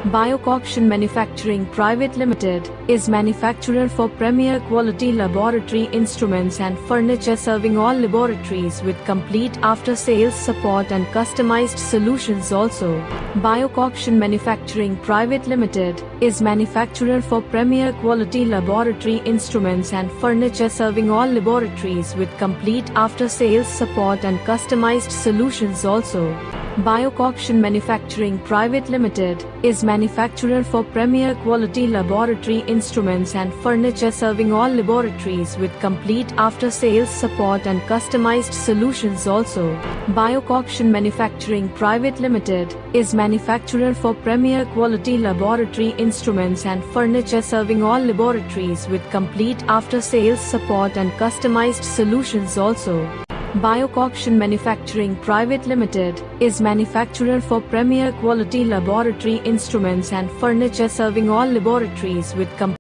Biocoction Manufacturing Private Limited is manufacturer for premier quality laboratory instruments and furniture, serving all laboratories with complete after-sales support and customized solutions also. Biocoction Manufacturing Private Limited is manufacturer for premier quality laboratory instruments and furniture, serving all laboratories with complete after-sales support and customized solutions also. Biocoction Manufacturing Private Limited is manufacturer for premier quality laboratory instruments and furniture, serving all laboratories with complete after-sales support and customized solutions also. Biocoction Manufacturing Private Limited is manufacturer for premier quality laboratory instruments and furniture, serving all laboratories with complete after-sales support and customized solutions also. Biocoction Manufacturing Private Limited is manufacturer for premier quality laboratory instruments and furniture, serving all laboratories with complete